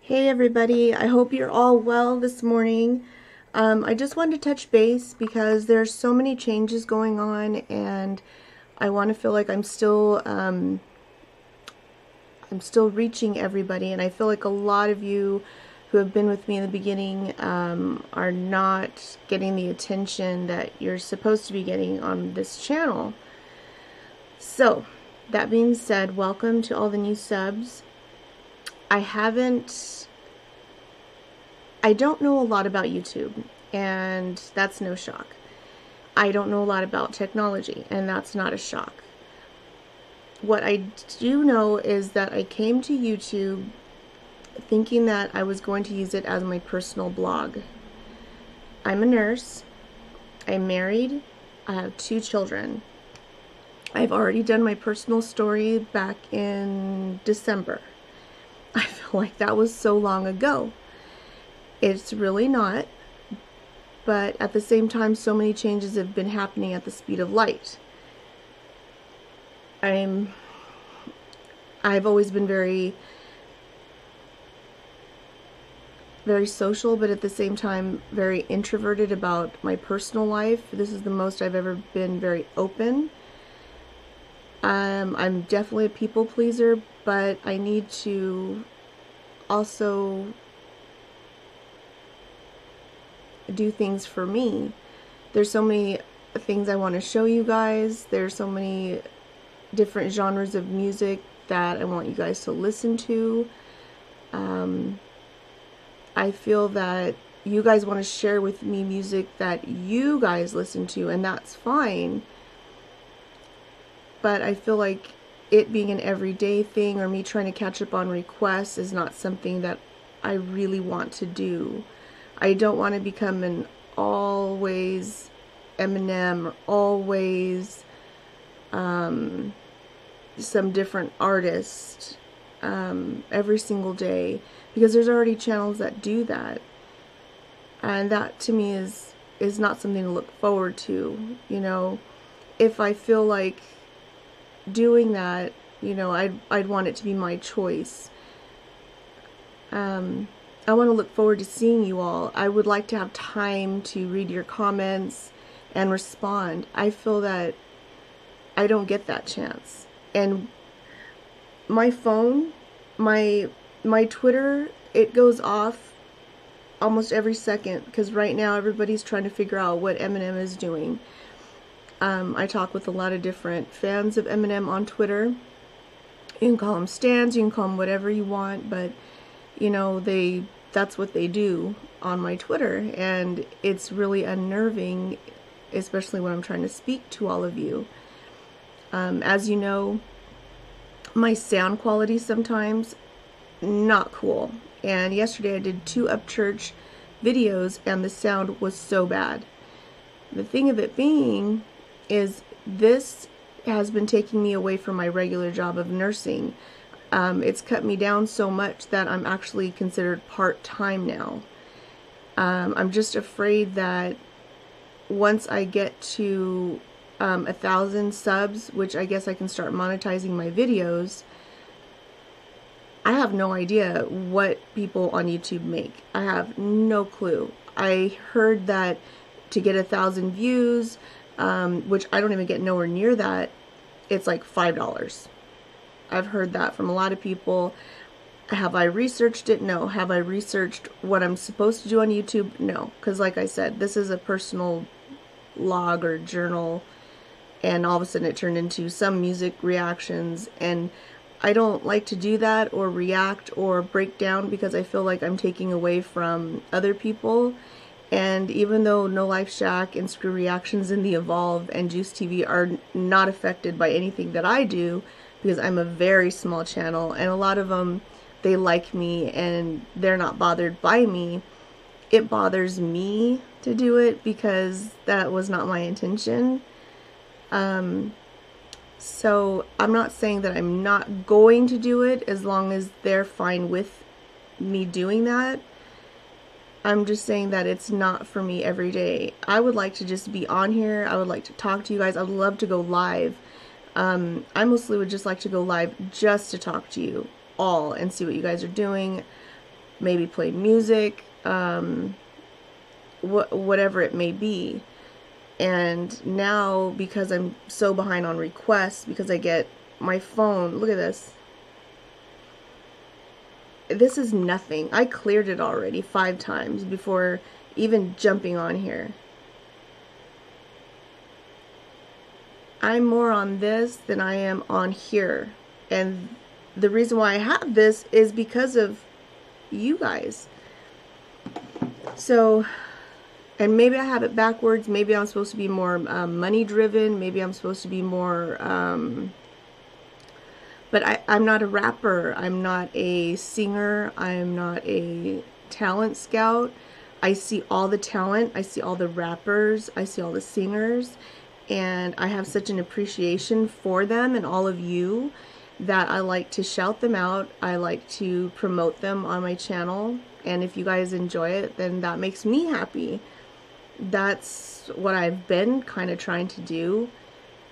Hey everybody, I hope you're all well this morning. I just wanted to touch base because there's so many changes going on and I want to feel like I'm still reaching everybody, and I feel like a lot of you who have been with me in the beginning are not getting the attention that you're supposed to be getting on this channel. So, that being said, welcome to all the new subs. I don't know a lot about YouTube, and that's no shock. I don't know a lot about technology, and that's not a shock. What I do know is that I came to YouTube thinking that I was going to use it as my personal blog. I'm a nurse. I'm married. I have 2 children. I've already done my personal story back in December. I feel like that was so long ago. It's really not, but at the same time, so many changes have been happening at the speed of light. I've always been very social, but at the same time very introverted about my personal life. This is the most I've ever been very open. I'm definitely a people pleaser, but I need to also do things for me. There's so many things I want to show you guys. There's so many different genres of music that I want you guys to listen to. I feel that you guys want to share with me music that you guys listen to, and that's fine. But I feel like it being an everyday thing, or me trying to catch up on requests, is not something that I really want to do. I don't want to become an always Eminem, or always some different artist every single day, because there's already channels that do that, and that to me is not something to look forward to. You know, if I feel like doing that, you know, I'd want it to be my choice. I want to look forward to seeing you all. I would like to have time to read your comments and respond. I feel that I don't get that chance. And my phone, my Twitter, it goes off almost every second, because right now everybody's trying to figure out what Eminem is doing. I talk with a lot of different fans of Eminem on Twitter. You can call them stans, you can call them whatever you want, but you know, that's what they do on my Twitter, and it's really unnerving, especially when I'm trying to speak to all of you. As you know, my sound quality sometimes not cool, and yesterday I did 2 Upchurch videos and the sound was so bad. The thing of it being is, this has been taking me away from my regular job of nursing. It's cut me down so much that I'm actually considered part-time now. I'm just afraid that once I get to 1,000 subs, which I guess I can start monetizing my videos, I have no idea what people on YouTube make. I have no clue. I heard that to get 1,000 views, which I don't even get nowhere near that, it's like $5. I've heard that from a lot of people. Have I researched it? No. Have I researched what I'm supposed to do on YouTube? No. Because like I said, this is a personal log or journal, and all of a sudden it turned into some music reactions, and I don't like to do that or react or break down, because I feel like I'm taking away from other people. And even though No Life Shack and Screw Reactions and The Evolve and Juice TV are not affected by anything that I do, because I'm a very small channel, and a lot of them, they like me and they're not bothered by me, it bothers me to do it because that was not my intention. So I'm not saying that I'm not going to do it as long as they're fine with me doing that. I'm just saying that it's not for me every day. I would like to just be on here. I would like to talk to you guys. I would love to go live. I mostly would just like to go live just to talk to you all and see what you guys are doing. maybe play music, whatever it may be. And now, because I'm so behind on requests, because I get my phone, look at this. This is nothing. I cleared it already 5 times before even jumping on here. I'm more on this than I am on here. And the reason why I have this is because of you guys. So, and maybe I have it backwards. Maybe I'm supposed to be more money driven. Maybe I'm supposed to be more, but I'm not a rapper. I'm not a singer. I'm not a talent scout. I see all the talent. I see all the rappers. I see all the singers. And I have such an appreciation for them and all of you that I like to shout them out. I like to promote them on my channel. And if you guys enjoy it, then that makes me happy. That's what I've been kind of trying to do.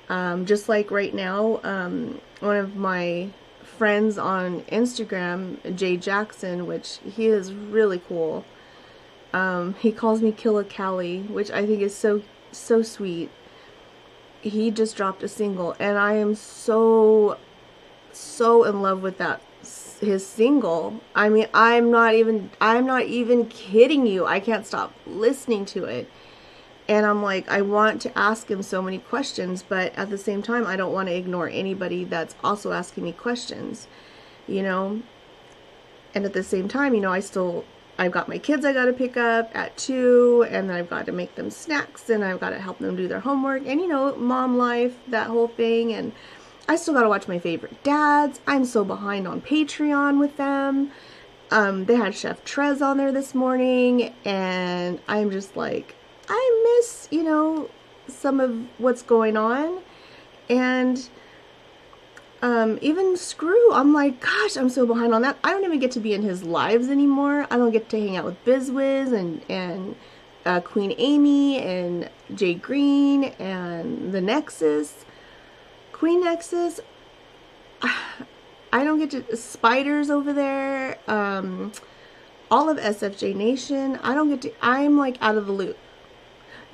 Just like right now, one of my friends on Instagram, Jay Jackson, which he is really cool. He calls me Killa Cali, which I think is so sweet. He just dropped a single, and I am so in love with his single. I mean, I'm not even kidding you. I can't stop listening to it. And I'm like, I want to ask him so many questions, but at the same time, I don't want to ignore anybody that's also asking me questions, you know? And at the same time, you know, I've got my kids I got to pick up at 2, and then I've got to make them snacks, and I've got to help them do their homework, and you know, mom life, that whole thing, and I still got to watch my favorite dads. I'm so behind on Patreon with them. They had Chef Trez on there this morning, and I'm just like, I miss, you know, some of what's going on. And even Screw, I'm like, gosh, I'm so behind on that. I don't even get to be in his lives anymore. I don't get to hang out with BizWiz and Queen Amy and Jay Green and the Nexus. Queen Nexus, I don't get to, Spiders over there, all of SFJ Nation, I don't get to, I'm like out of the loop.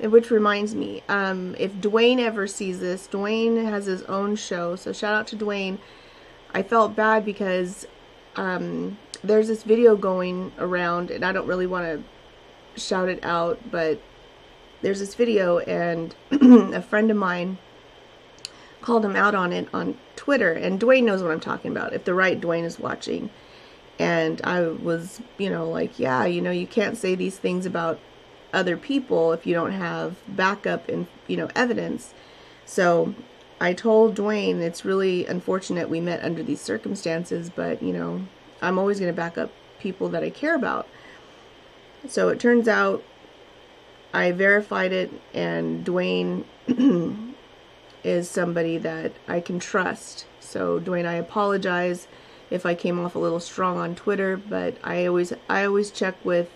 Which reminds me, if Dwayne ever sees this, Dwayne has his own show, so shout out to Dwayne. I felt bad because there's this video going around, and I don't really want to shout it out, but there's this video, and a friend of mine called him out on it on Twitter, and Dwayne knows what I'm talking about, if the right Dwayne is watching. And I was, you know, like, yeah, you know, you can't say these things about other people if you don't have backup and, you know, evidence. So I told Dwayne, it's really unfortunate we met under these circumstances, but, you know, I'm always going to back up people that I care about. So it turns out I verified it, and Dwayne is somebody that I can trust. So Dwayne, I apologize if I came off a little strong on Twitter, but I always check with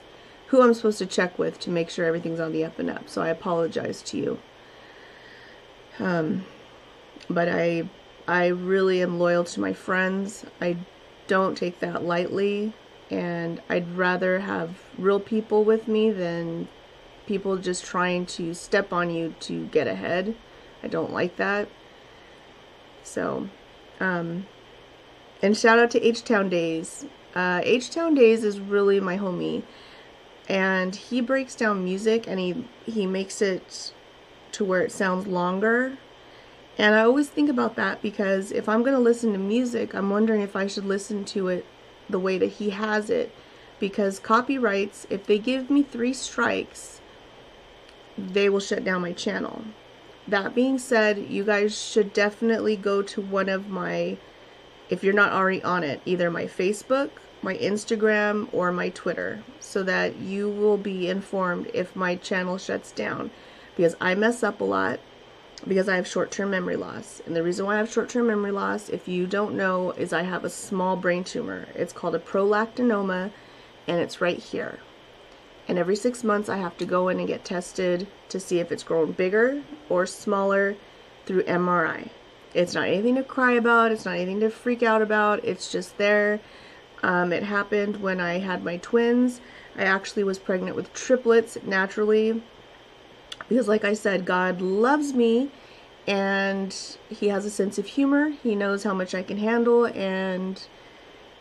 who I'm supposed to check with to make sure everything's on the up and up. So I apologize to you. But I really am loyal to my friends. I don't take that lightly, and I'd rather have real people with me than people just trying to step on you to get ahead. I don't like that. So, and shout out to H-Town Days. H-Town Days is really my homie. And he breaks down music, and he makes it to where it sounds longer. And I always think about that, because if I'm going to listen to music, I'm wondering if I should listen to it the way that he has it. Because copyrights, if they give me 3 strikes, they will shut down my channel. That being said, you guys should definitely go to one of my, if you're not already on it, either my Facebook, my Instagram, or my Twitter, so that you will be informed if my channel shuts down, because I mess up a lot, because I have short-term memory loss. And the reason why I have short-term memory loss, if you don't know, is I have a small brain tumor. It's called a prolactinoma, and it's right here. And every 6 months I have to go in and get tested to see if it's grown bigger or smaller through MRI. It's not anything to cry about, it's not anything to freak out about, it's just there. It happened when I had my twins. I actually was pregnant with triplets naturally because, like I said, God loves me and he has a sense of humor. He knows how much I can handle, and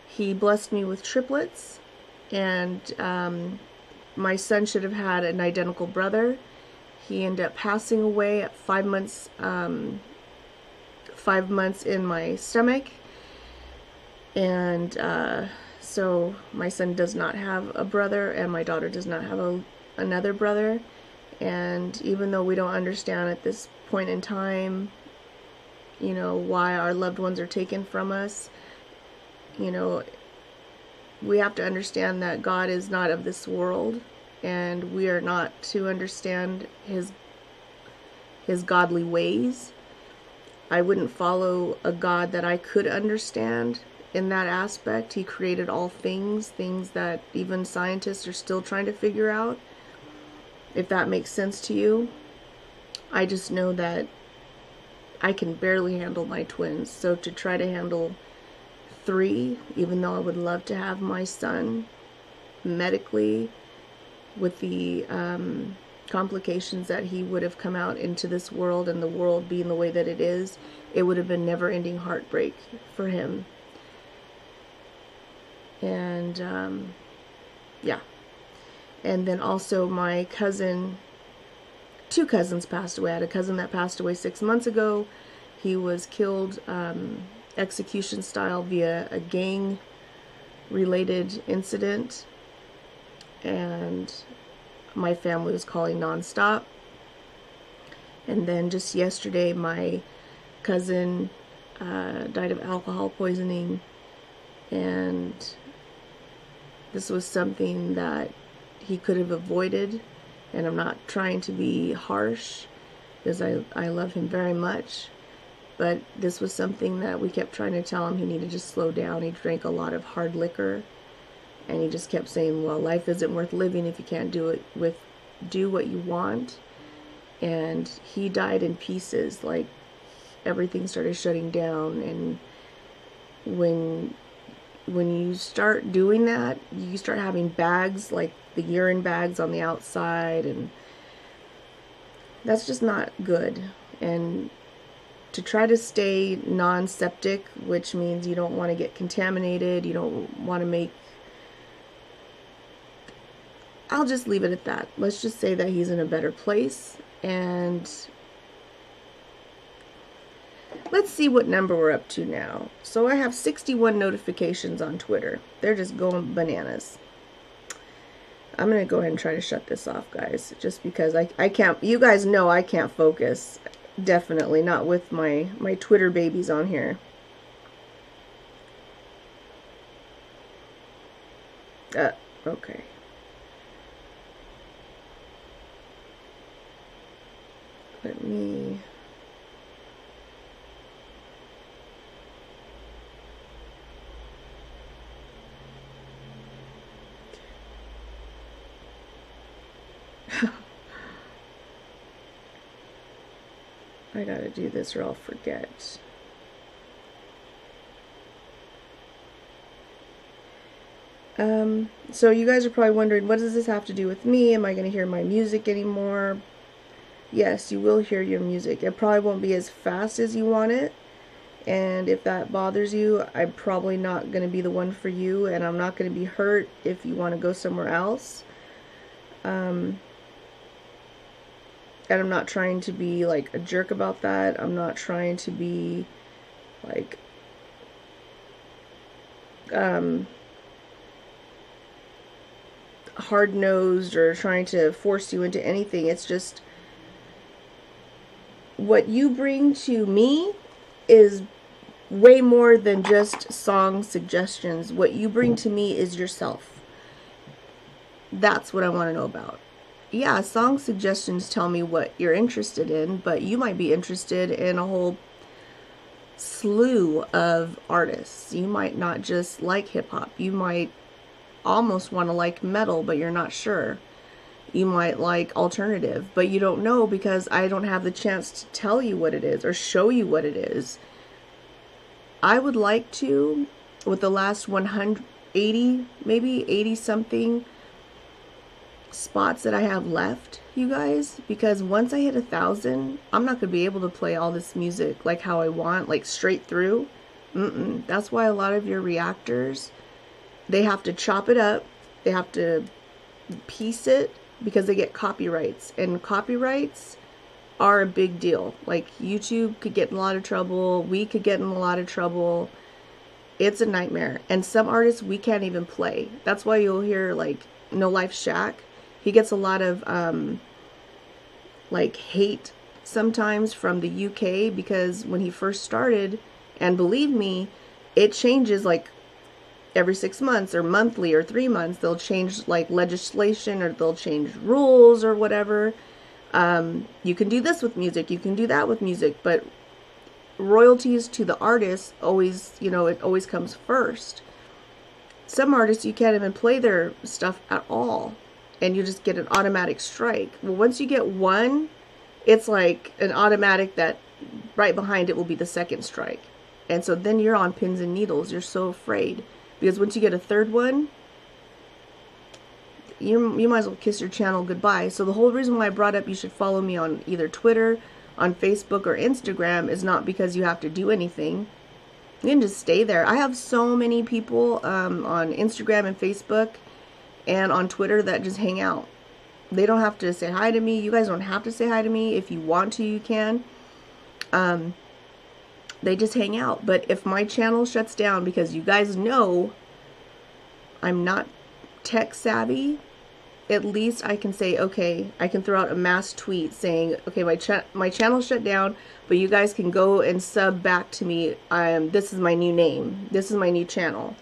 he blessed me with triplets. And my son should have had an identical brother. He ended up passing away at 5 months, 5 months in my stomach. And so my son does not have a brother, and my daughter does not have another brother. And even though we don't understand at this point in time, you know, why our loved ones are taken from us, you know, we have to understand that God is not of this world, and we are not to understand his godly ways. I wouldn't follow a God that I could understand in that aspect. He created all things that even scientists are still trying to figure out, if that makes sense to you. I just know that I can barely handle my twins, so to try to handle 3, even though I would love to have my son medically, with the complications that he would have come out into this world, and the world being the way that it is, it would have been never-ending heartbreak for him. And yeah. And then also my cousin, 2 cousins passed away. I had a cousin that passed away 6 months ago. He was killed execution style via a gang related incident, and my family was calling nonstop. And then just yesterday, my cousin died of alcohol poisoning, and this was something that he could have avoided. And I'm not trying to be harsh, because I love him very much, but this was something that we kept trying to tell him he needed to slow down. He drank a lot of hard liquor, and he just kept saying, well, life isn't worth living if you can't do what you want. And he died in pieces. Like, everything started shutting down. And when you start doing that, you start having bags, like the urine bags on the outside, and that's just not good. And to try to stay non-septic, which means you don't want to get contaminated, you don't want to make... I'll just leave it at that. Let's just say that he's in a better place, and let's see what number we're up to now. So I have 61 notifications on Twitter. They're just going bananas. I'm going to go ahead and try to shut this off, guys, just because I can't... You guys know I can't focus. Definitely not with my Twitter babies on here. Okay. Let me... I gotta do this or I'll forget. So you guys are probably wondering, what does this have to do with me? Am I going to hear my music anymore? Yes, you will hear your music. It probably won't be as fast as you want it. And if that bothers you, I'm probably not going to be the one for you. And I'm not going to be hurt if you want to go somewhere else. And I'm not trying to be like a jerk about that. I'm not trying to be like hard-nosed or trying to force you into anything. It's just what you bring to me is way more than just song suggestions. What you bring to me is yourself. That's what I want to know about. Yeah, song suggestions tell me what you're interested in, but you might be interested in a whole slew of artists. You might not just like hip-hop. You might almost want to like metal, but you're not sure. You might like alternative, but you don't know because I don't have the chance to tell you what it is or show you what it is. I would like to, with the last 100, 80, maybe 80 something spots that I have left, you guys, because once I hit 1,000, I'm not gonna be able to play all this music like how I want, like straight through. That's why a lot of your reactors, they have to chop it up, they have to piece it, because they get copyrights, and copyrights are a big deal. Like YouTube could get in a lot of trouble, we could get in a lot of trouble. It's a nightmare. And some artists we can't even play. That's why you'll hear like No Life Shaq. He gets a lot of like hate sometimes from the UK, because when he first started, and believe me, it changes like every 6 months or monthly or 3 months. They'll change like legislation, or they'll change rules or whatever. You can do this with music, you can do that with music, but royalties to the artist always, you know, it always comes first. Some artists, you can't even play their stuff at all, and you just get an automatic strike. Well, once you get one, it's like an automatic that right behind it will be the second strike. And so then you're on pins and needles. You're so afraid, because once you get a third one, you might as well kiss your channel goodbye. So the whole reason why I brought up you should follow me on either Twitter, on Facebook, or Instagram is not because you have to do anything. You can just stay there. I have so many people on Instagram and Facebook and on Twitter that just hang out. They don't have to say hi to me. You guys don't have to say hi to me. If you want to, you can. They just hang out. But if my channel shuts down because you guys know I'm not tech savvy, at least I can say, okay, I can throw out a mass tweet saying, okay, my channel shut down, but you guys can go and sub back to me. This is my new name. This is my new channel.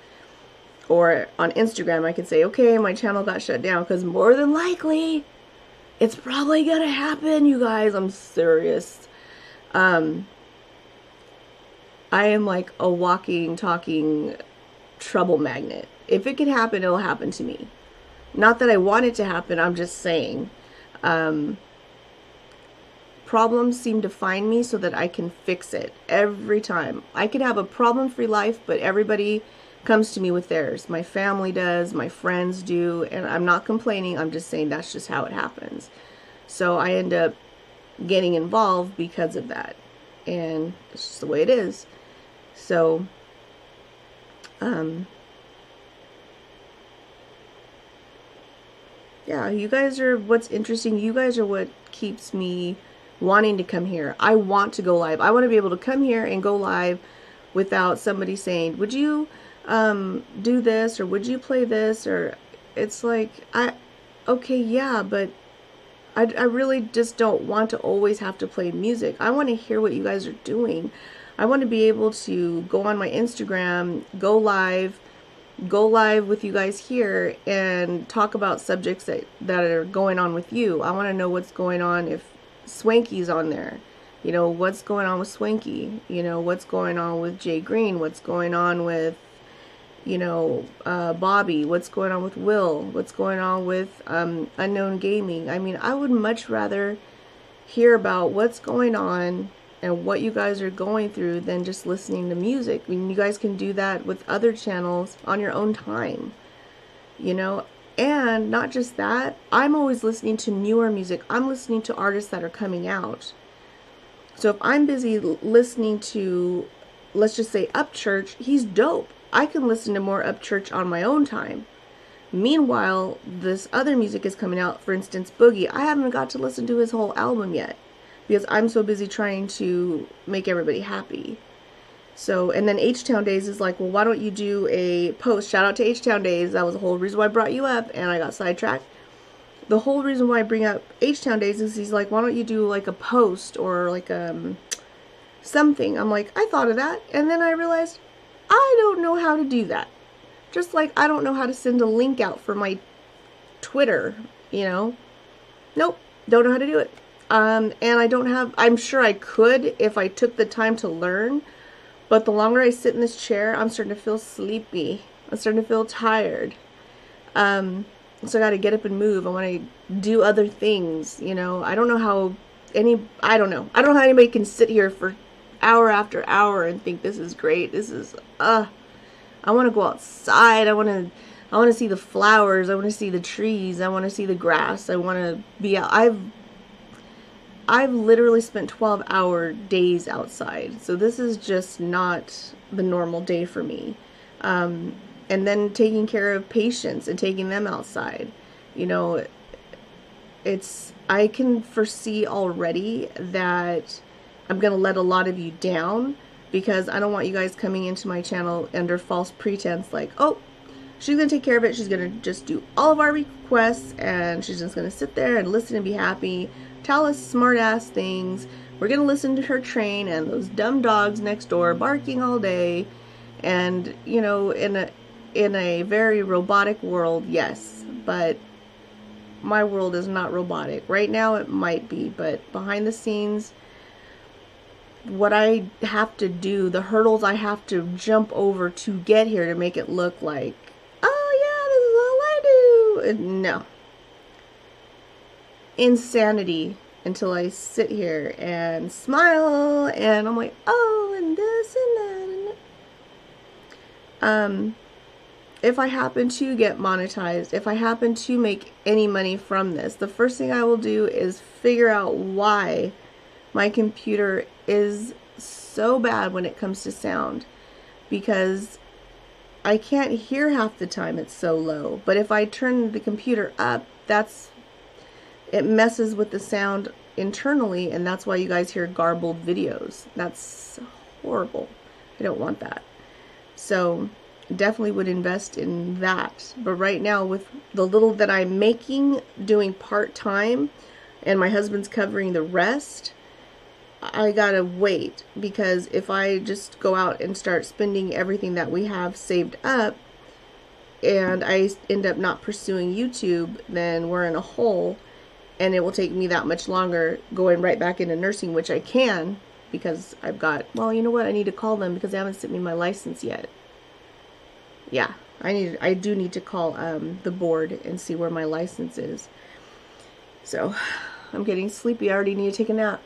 Or on Instagram, I can say, okay, my channel got shut down, because more than likely, it's probably gonna happen, you guys. I'm serious. I am like a walking, talking trouble magnet. If it could happen, it'll happen to me. Not that I want it to happen, I'm just saying. Problems seem to find me so that I can fix it every time. I could have a problem-free life, but everybody comes to me with theirs. My family does, my friends do, and I'm not complaining, I'm just saying that's just how it happens. So I end up getting involved because of that. And it's just the way it is. So, yeah, you guys are what's interesting. You guys are what keeps me wanting to come here. I want to go live. I want to be able to come here and go live without somebody saying, would you do this, or would you play this? Or it's like, okay, yeah, but I really just don't want to always have to play music. I want to hear what you guys are doing. I want to be able to go on my Instagram, go live with you guys here and talk about subjects that are going on with you. I want to know what's going on if Swanky's on there. You know, what's going on with Swanky? You know, what's going on with Jay Green? What's going on with, you know, Bobby? What's going on with Will? What's going on with Unknown Gaming? I mean, I would much rather hear about what's going on and what you guys are going through than just listening to music. I mean, you guys can do that with other channels on your own time, you know. And not just that, I'm always listening to newer music. I'm listening to artists that are coming out. So if I'm busy listening to, let's just say, Upchurch, he's dope. I can listen to more Upchurch on my own time. Meanwhile, this other music is coming out, for instance, Boogie. I haven't got to listen to his whole album yet, because I'm so busy trying to make everybody happy. So, and then H-Town Days is like, well, why don't you do a post? Shout out to H-Town Days. That was the whole reason why I brought you up, and I got sidetracked. The whole reason why I bring up H-Town Days is he's like, why don't you do like a post or like something? I'm like, I thought of that, and then I realized I don't know how to do that. Just like I don't know how to send a link out for my Twitter, you know? Nope, don't know how to do it. And I don't have, I'm sure I could if I took the time to learn, but the longer I sit in this chair, I'm starting to feel sleepy. I'm starting to feel tired. So I gotta get up and move. I want to do other things, you know. I don't know how I don't know how anybody can sit here for hour after hour and think this is great. This is, I want to go outside. I want to see the flowers. I want to see the trees. I want to see the grass. I want to be out. I've literally spent 12-hour days outside. So this is just not the normal day for me. And then taking care of patients and taking them outside. You know, I can foresee already that I'm going to let a lot of you down, because I don't want you guys coming into my channel under false pretense like, oh, she's going to take care of it. She's going to just do all of our requests, and she's just going to sit there and listen and be happy, tell us smart ass things. We're going to listen to her train and those dumb dogs next door barking all day. And, you know, in a very robotic world, yes, but my world is not robotic. Right now it might be, but behind the scenes, what I have to do, the hurdles I have to jump over to get here to make it look like, oh yeah, this is all I do. No. Insanity until I sit here and smile and I'm like, oh, and this and that. If I happen to get monetized, if I happen to make any money from this, the first thing I will do is figure out why my computer is so bad when it comes to sound, because I can't hear half the time, it's so low. But if I turn the computer up, it messes with the sound internally, and that's why you guys hear garbled videos. That's horrible. I don't want that. So definitely would invest in that. But right now, with the little that I'm making, doing part-time, and my husband's covering the rest, I gotta wait, because if I just go out and start spending everything that we have saved up and I end up not pursuing YouTube, then we're in a hole, and it will take me that much longer going right back into nursing, which I can, because I've got, well, you know what, I need to call them because they haven't sent me my license yet. Yeah, I do need to call the board and see where my license is. So I'm getting sleepy. I already need to take a nap.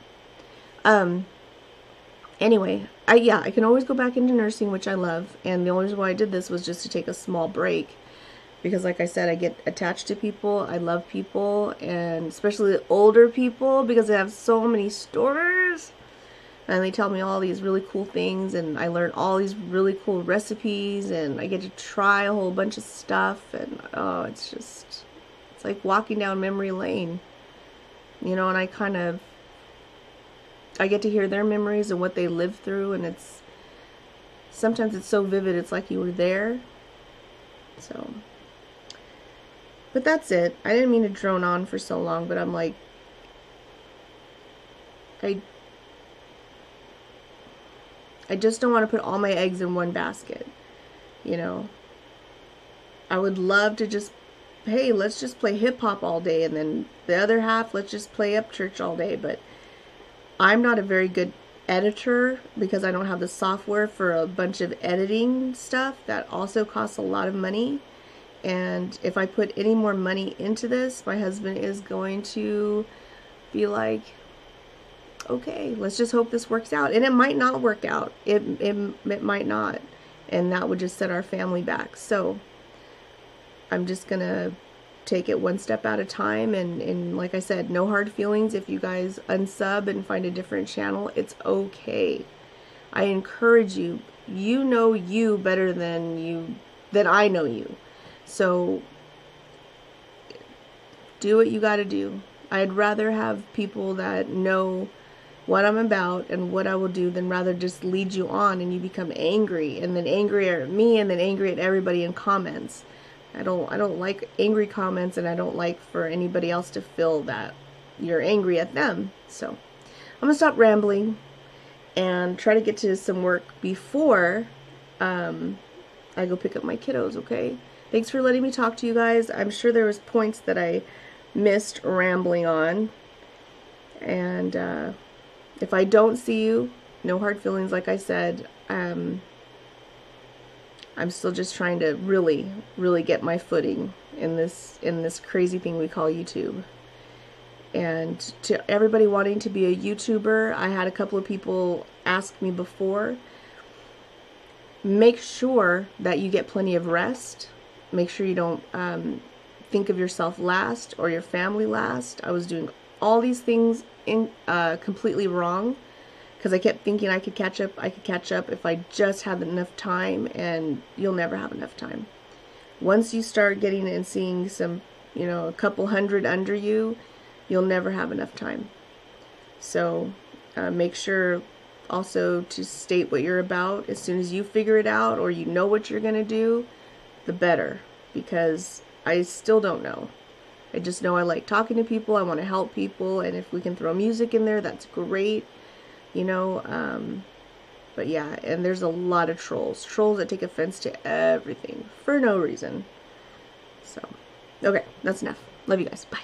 Anyway, I can always go back into nursing, which I love, and the only reason why I did this was just to take a small break, because like I said, I get attached to people. I love people, and especially older people, because they have so many stories, and they tell me all these really cool things, and I learn all these really cool recipes, and I get to try a whole bunch of stuff, and oh, it's like walking down memory lane, you know. And I get to hear their memories and what they lived through, and sometimes it's so vivid, it's like you were there. So, but that's it. I didn't mean to drone on for so long, but I'm like, I just don't want to put all my eggs in one basket, you know. I would love to just, hey, let's just play hip-hop all day, and then the other half, let's just play Upchurch all day, but I'm not a very good editor because I don't have the software for a bunch of editing stuff that also costs a lot of money. And if I put any more money into this, my husband is going to be like, okay, let's just hope this works out. And it might not work out. It might not. And that would just set our family back. So I'm just going to take it one step at a time. And like I said, no hard feelings. If you guys unsub and find a different channel, it's okay. I encourage you. You know you better than I know you. So do what you got to do. I'd rather have people that know what I'm about and what I will do than rather just lead you on and you become angry, and then angry at me, and then angry at everybody in comments. I don't like angry comments, and I don't like for anybody else to feel that you're angry at them. So I'm gonna stop rambling and try to get to some work before I go pick up my kiddos, okay? Thanks for letting me talk to you guys. I'm sure there was points that I missed rambling on. And if I don't see you, no hard feelings, like I said. I'm still just trying to really, really get my footing in this crazy thing we call YouTube. And to everybody wanting to be a YouTuber, I had a couple of people ask me before. make sure that you get plenty of rest. Make sure you don't think of yourself last or your family last. I was doing all these things completely wrong because I kept thinking I could catch up if I just had enough time, and you'll never have enough time. Once you start getting and seeing some, a couple hundred under you, you'll never have enough time. So make sure also to state what you're about. As soon as you figure it out or you know what you're going to do, the better, because I still don't know. I just know I like talking to people, I want to help people, and if we can throw music in there, that's great, but yeah, and there's a lot of trolls that take offense to everything for no reason. So, okay, that's enough. Love you guys. Bye.